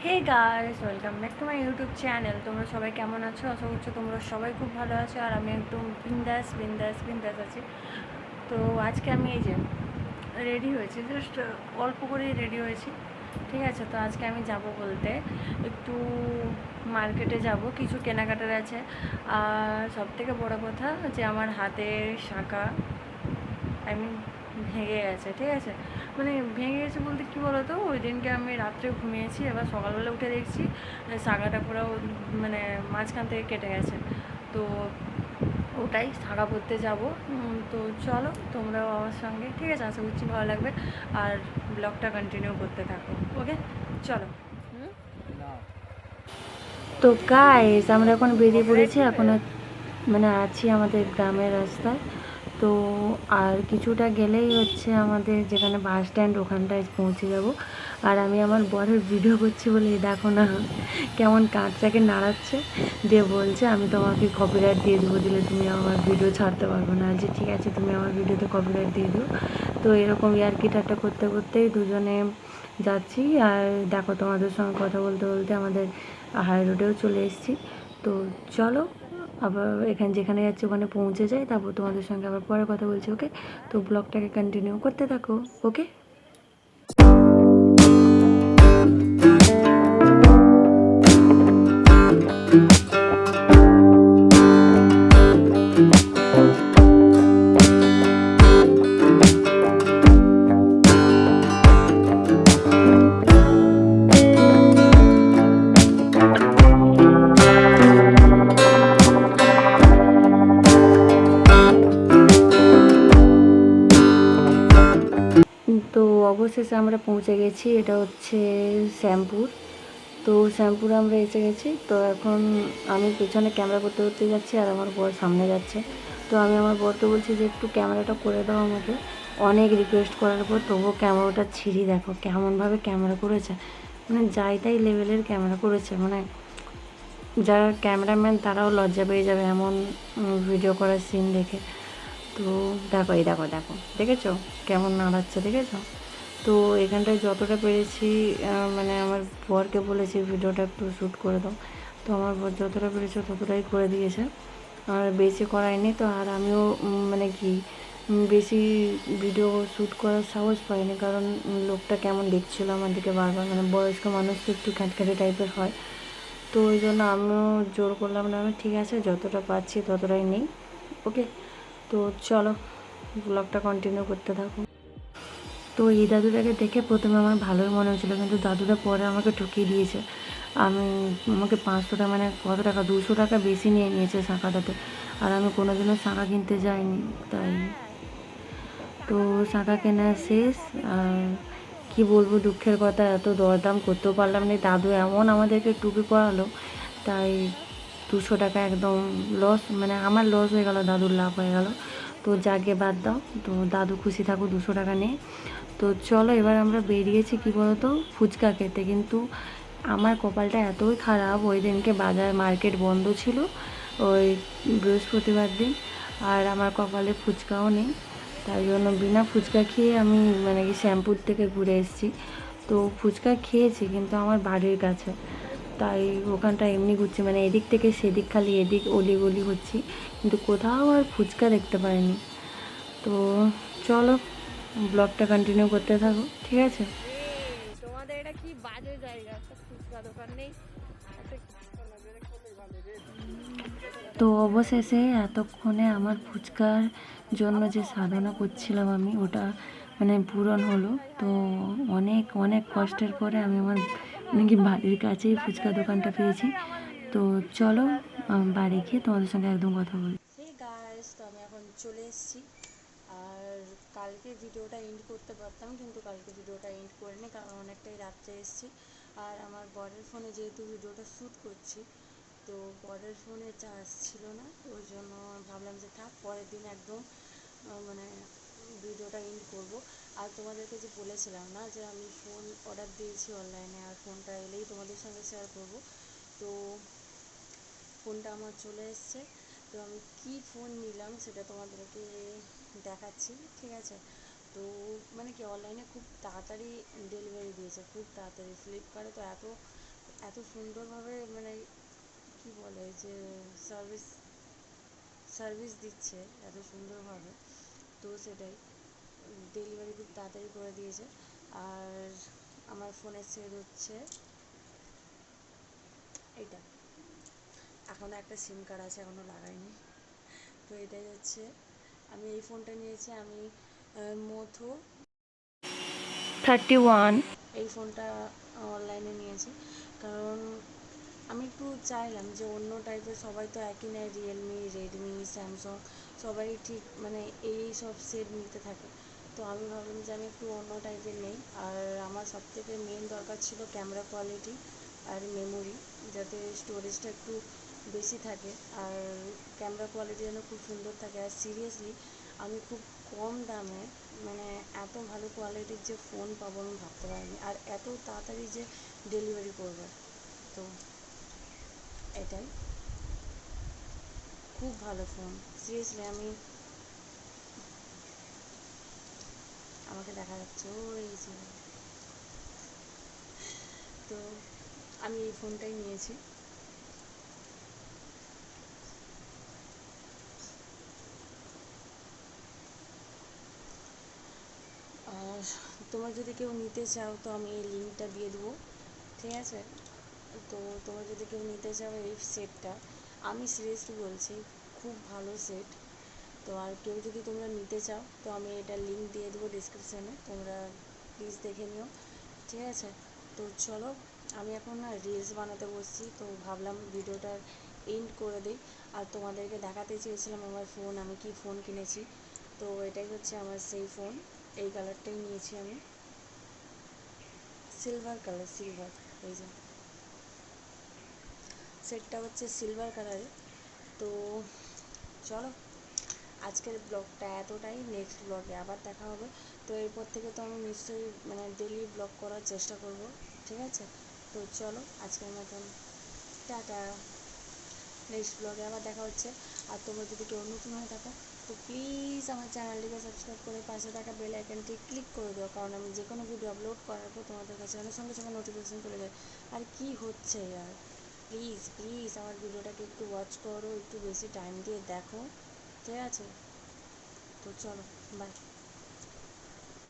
Hey guys, welcome back to my YouTube channel. তোমরা সবাই কেমন আছো? আশা করছো তোমরা সবাই খুব ভালো আছো, আর আমি একদম বিন্দাস বিন্দাস বিন্দাস আছি। তো আজকে আমি এই যে রেডি হয়েছি, জাস্ট অল্প করেই রেডি হয়েছি, ঠিক আছে। তো আজকে আমি যাব বলতে একটু মার্কেটে যাব, কিছু কেনাকাটার আছে। আর সবথেকে বড় কথা যে আমার হাতের শাঁখা আই মিন ভেঙে গেছে, ঠিক আছে। মানে ভেঙে গেছে বলতে কী বলো তো, ওই দিনকে আমি রাত্রে ঘুমিয়েছি, এবার সকালবেলা উঠে দেখছি শাঁখাটা পুরো মানে মাঝখান থেকে কেটে গেছে। তো ওটাই শাঁখা পরতে যাব। তো চলো তোমরাও আমার সঙ্গে, ঠিক আছে। আশা করছি ভালো লাগবে, আর ব্লগটা কন্টিনিউ করতে থাকো। ওকে, চলো। তো গাইস, আমরা এখন বেরিয়ে পড়েছি, এখন মানে আছি আমাদের গ্রামের রাস্তায়। তো আর কিছুটা গেলেই হচ্ছে আমাদের যেখানে বাস স্ট্যান্ড, ওখানটায় পৌঁছে যাব। আর আমি আমার বরের ভিডিও করছি বলে দেখো না কেমন কাঁচটাকে নাড়াচ্ছে, দিয়ে বলছে আমি তোমাকে কপিরাইট দিয়ে দেবো, দিলে তুমি আমার ভিডিও ছাড়তে পারবে না। যে ঠিক আছে, তুমি আমার ভিডিওতে কপিরাইট দিয়ে দিও। তো এরকম ইয়ার্কি ঠাট্টা করতে করতেই দুজনে যাচ্ছি। আর দেখো, তোমাদের সঙ্গে কথা বলতে বলতে আমাদের হাই রোডেও চলে এসেছি। তো চলো আবার এখানে যেখানে যাচ্ছি ওখানে পৌঁছে যাই, তারপর তোমাদের সঙ্গে আবার পরে কথা বলছি। ওকে, তো ব্লগটাকে কন্টিনিউ করতে থাকো। ওকে। তো অবশেষে আমরা পৌঁছে গেছি, এটা হচ্ছে শ্যামপুর। তো শ্যামপুরে আমরা এসে গেছি। তো এখন আমি পেছনে ক্যামেরা করতে করতে যাচ্ছি, আর আমার বর সামনে যাচ্ছে। তো আমি আমার বরকে বলছি যে একটু ক্যামেরাটা করে দাও আমাকে। অনেক রিকোয়েস্ট করার পর তবুও ক্যামেরাটা ছিঁড়ি, দেখো কেমনভাবে ক্যামেরা করেছে, মানে যাই তাই লেভেলের ক্যামেরা করেছে। মানে যারা ক্যামেরাম্যান তারাও লজ্জা পেয়ে যাবে এমন ভিডিও করার সিন দেখে। তো দেখো, এই দেখো দেখো, দেখেছো কেমন নাড়াচ্ছে, দেখেছো? তো এখানটায় যতটা পেরেছি মানে আমার বরকে বলেছি ভিডিওটা একটু শ্যুট করে দাও। তো আমার বর যতটা পেরেছে ততটাই করে দিয়েছে, আর বেশি করায়নি। তো আর আমিও মানে কি বেশি ভিডিও শ্যুট করার সাহস পাইনি, কারণ লোকটা কেমন দেখছিল আমার দিকে বারবার, মানে বয়স্ক মানুষ তো একটু খ্যাটখ্যাটে টাইপের হয়। তো ওই জন্য আমিও জোর করলাম না, আমি ঠিক আছে যতটা পাচ্ছি ততটাই নেই। ওকে, তো চলো ব্লগটা কন্টিনিউ করতে থাকো। তো এই দাদুটাকে দেখে প্রথমে আমার ভালোই মনে হচ্ছিল, কিন্তু দাদুটা পরে আমাকে ঠকিয়ে দিয়েছে। আমাকে 500 টাকা, মানে কত টাকা, 200 টাকা বেশি নিয়ে নিয়েছে শাঁখাটাতে। আর আমি কোনোদিনও শাঁখা কিনতে যাইনি, তাই তো শাঁখা কেনা শেষ। আর কী বলবো, দুঃখের কথা, এত দরদাম করতেও পারলাম না। দাদু এমন আমাদেরকে টুপি পরালো, তাই 200 টাকা একদম লস, মানে আমার লস হয়ে গেল, দাদুর লাভ হয়ে গেল। তো যাকে বাদ দাও, তো দাদু খুশি থাকুক 200 টাকা নিয়ে। তো চলো এবার আমরা বেরিয়েছি কী বলতো, ফুচকা খেতে। কিন্তু আমার কপালটা এতই খারাপ, ওই দিনকে বাজার মার্কেট বন্ধ ছিল, ওই বৃহস্পতিবার দিন। আর আমার কপালে ফুচকাও নেই, তাই জন্য বিনা ফুচকা খেয়ে আমি মানে কি শ্যামপুর থেকে ঘুরে এসেছি। তো ফুচকা খেয়েছি কিন্তু আমার বাড়ির কাছে, তাই ওখানটা এমনি ঘুরছি, মানে এদিক থেকে সেদিক, খালি এদিক অলিগলি হচ্ছি, কিন্তু কোথাও আর ফুচকা দেখতে পাইনি। তো চলো ব্লগটা কন্টিনিউ করতে থাকো, ঠিক আছে। তোমাদের এটা কি বাজে জায়গা, একটা ফুচকা দোকান নেই। তো অবশেষে এতক্ষণে আমার ফুচকার জন্য যে সাধনা করছিলাম আমি, ওটা মানে পূরণ হলো। তো অনেক অনেক কষ্টের পরে আমি আমার নাকি বাড়ির কাছেই ফুচকা দোকানটা পেয়েছি। তো চলো বাড়ি গিয়ে তোমাদের সঙ্গে একদম কথা বলি। হে গাইস, তো আমি এখন চলে এসেছি। আর কালকে ভিডিওটা এন্ড করতে পারতাম, কিন্তু কালকে ভিডিওটা এন্ড করিনি, কারণ অনেকটাই রাত্রে এসেছি। আর আমার বরের ফোনে যেহেতু ভিডিওটা শ্যুট করছি, তো বরের ফোনে চার্জ ছিল না, ওই জন্য ভাবলাম যে থাক, পরের দিন একদম মানে ভিডিওটা এন্ড করব। আর তোমাদেরকে যে বলেছিলাম না যে আমি ফোন অর্ডার দিয়েছি অনলাইনে, আর ফোনটা এলেই তোমাদের সঙ্গে শেয়ার করব। তো ফোনটা আমার চলে এসছে। তো আমি কী ফোন নিলাম সেটা তোমাদেরকে দেখাচ্ছি, ঠিক আছে। তো মানে কি অনলাইনে খুব তাড়াতাড়ি ডেলিভারি দিয়েছে, খুব তাড়াতাড়ি। ফ্লিপকার্টে তো এত এত সুন্দরভাবে মানে কি বলে যে সার্ভিস সার্ভিস দিচ্ছে এত সুন্দরভাবে, তো সেটাই ডেলিভারি খুব তাড়াতাড়ি করে দিয়েছে। আর আমার ফোনের সেট হচ্ছে এইটা, এখনও একটা সিম কার্ড আছে, এখনও লাগাইনি। তো এটাই হচ্ছে, আমি এই ফোনটা নিয়েছি, আমি মথু 31 এই ফোনটা অনলাইনে নিয়েছি, কারণ আমি একটু চাইলাম যে অন্য টাইপের, সবাই তো একই নেয়, রিয়েলমি, রেডমি, স্যামসং, সবাই ঠিক মানে এই সব সেট নিতে থাকে। তো আমি ভাবলাম যে আমি একটু অন্য টাইপের নেই। আর আমার সবথেকে মেন দরকার ছিল ক্যামেরা কোয়ালিটি আর মেমোরি, যাতে স্টোরেজটা একটু বেশি থাকে আর ক্যামেরা কোয়ালিটি যেন খুব সুন্দর থাকে। আর সিরিয়াসলি আমি খুব কম দামে মানে এত ভালো কোয়ালিটির যে ফোন পাবো আমি ভাবতে পারিনি, আর এত তাড়াতাড়ি যে ডেলিভারি করবে। তো এটাই খুব ভালো ফোন, সিরিয়াসলি। আমি আমাকে দেখা যাচ্ছে ওই যে, তো আমি এই ফোনটাই নিয়েছি। আর তোমরা যদি কেউ নিতে চাও তো আমি এই লিঙ্কটা দিয়ে দেবো, ঠিক আছে? তো তোমরা যদি কেউ নিতে চাও এই সেটটা, আমি সিরিয়াসলি বলছি খুব ভালো সেট। তো আর কেউ যদি তোমরা নিতে চাও তো আমি এটা লিঙ্ক দিয়ে দেবো ডিসক্রিপশানে, তোমরা প্লিজ দেখে নিও, ঠিক আছে? তো চলো, আমি এখন না রিলস বানাতে বসছি, তো ভাবলাম ভিডিওটার এন্ড করে দিই। আর তোমাদেরকে দেখাতে চেয়েছিলাম আমার ফোন, আমি কি ফোন কিনেছি। তো এটাই হচ্ছে আমার সেই ফোন, এই কালারটাই নিয়েছি আমি, সিলভার কালার, সিলভার। এই যে সেটটা হচ্ছে সিলভার কালারের। তো চলো, আজকের ব্লগটা এতটাই, নেক্সট ব্লগে আবার দেখা হবে। তো এরপর থেকে তো আমি নিশ্চয়ই মানে ডেলি ব্লগ করার চেষ্টা করব, ঠিক আছে? তো চলো, আজকের মতন টাটা, নেক্সট ব্লগে আবার দেখা হচ্ছে। আর তোমরা যদি কেউ নতুন হয়ে থাকো তো প্লিজ আমার চ্যানেলটিকে সাবস্ক্রাইব করে পাশে থাকা বেল আইকনটি ক্লিক করে দাও, কারণ আমি যে কোনো ভিডিও আপলোড করার পর তোমাদের কাছে আমার সঙ্গে সঙ্গে নোটিফিকেশান চলে যায়। আর কি হচ্ছে আর, প্লিজ প্লিজ আমার ভিডিওটাকে একটু ওয়াচ করো, একটু বেশি টাইম দিয়ে দেখো, ঠিক আছে? তো চলো, বাই।